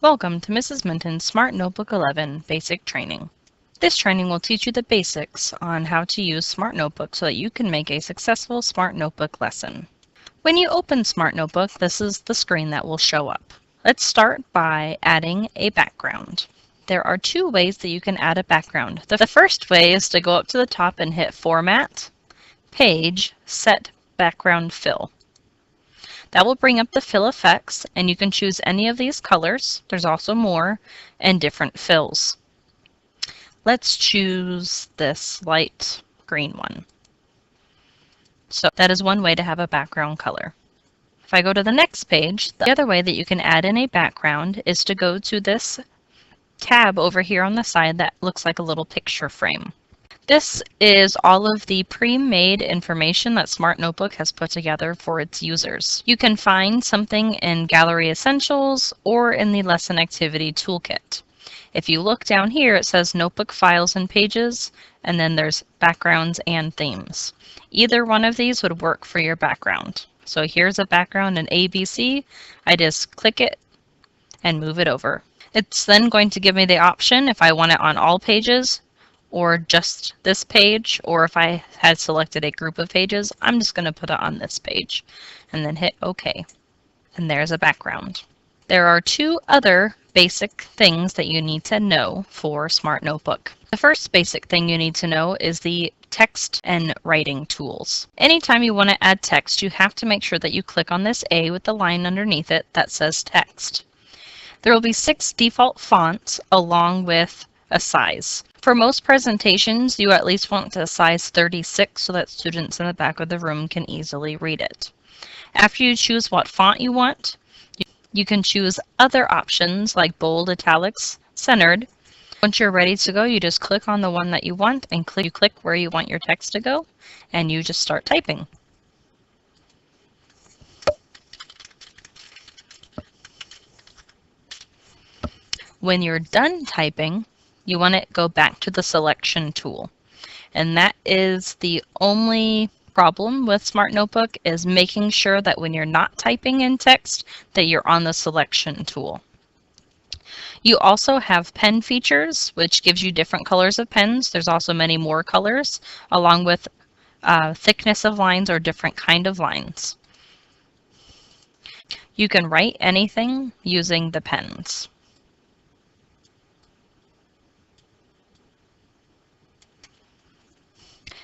Welcome to Mrs. Minton's Smart Notebook 11 Basic Training. This training will teach you the basics on how to use Smart Notebook so that you can make a successful Smart Notebook lesson. When you open Smart Notebook, this is the screen that will show up. Let's start by adding a background. There are two ways that you can add a background. The first way is to go up to the top and hit Format, Page, Set Background Fill. That will bring up the fill effects, and you can choose any of these colors. There's also more and different fills. Let's choose this light green one. So that is one way to have a background color. If I go to the next page, the other way that you can add in a background is to go to this tab over here on the side that looks like a little picture frame. This is all of the pre-made information that Smart Notebook has put together for its users. You can find something in Gallery Essentials or in the Lesson Activity Toolkit. If you look down here, it says Notebook Files and Pages, and then there's Backgrounds and Themes. Either one of these would work for your background. So here's a background in ABC. I just click it and move it over. It's then going to give me the option if I want it on all pages, or just this page, or if I had selected a group of pages, I'm just going to put it on this page and then hit OK. And there's a background. There are two other basic things that you need to know for Smart Notebook. The first basic thing you need to know is the text and writing tools. Anytime you want to add text, you have to make sure that you click on this A with the line underneath it that says text. There will be 6 default fonts along with a size. For most presentations, you at least want a size 36 so that students in the back of the room can easily read it. After you choose what font you want, you can choose other options like bold, italics, centered. Once you're ready to go, you just click on the one that you want and you click where you want your text to go, and you just start typing. When you're done typing, you want to go back to the selection tool. And that is the only problem with Smart Notebook, is making sure that when you're not typing in text that you're on the selection tool. You also have pen features, which gives you different colors of pens. There's also many more colors, along with thickness of lines or different kind of lines. You can write anything using the pens.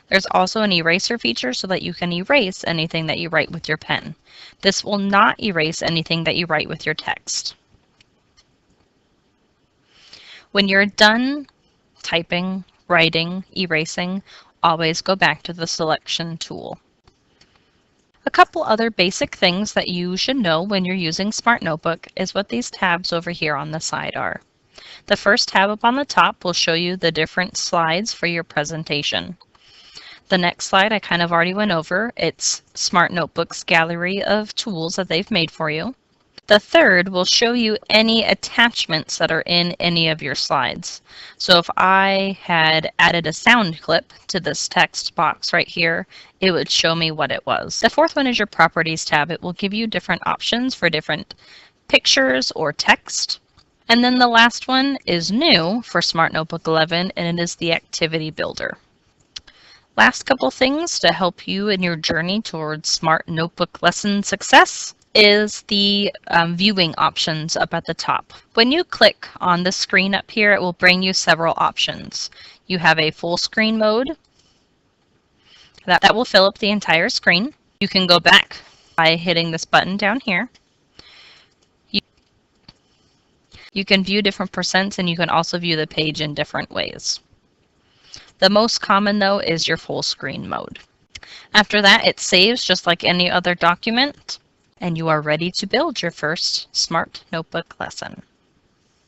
There's also an eraser feature so that you can erase anything that you write with your pen. This will not erase anything that you write with your text. When you're done typing, writing, erasing, always go back to the selection tool. A couple other basic things that you should know when you're using Smart Notebook is what these tabs over here on the side are. The first tab up on the top will show you the different slides for your presentation. The next slide I kind of already went over. It's Smart Notebook's gallery of tools that they've made for you. The third will show you any attachments that are in any of your slides. So if I had added a sound clip to this text box right here, it would show me what it was. The fourth one is your Properties tab. It will give you different options for different pictures or text. And then the last one is new for Smart Notebook 11, and it is the Activity Builder. Last couple things to help you in your journey towards Smart Notebook lesson success is the viewing options up at the top. When you click on the screen up here, it will bring you several options. You have a full screen mode. That will fill up the entire screen. You can go back by hitting this button down here. You can view different percents, and you can also view the page in different ways. The most common, though, is your full screen mode. After that, it saves just like any other document, and you are ready to build your first Smart Notebook lesson.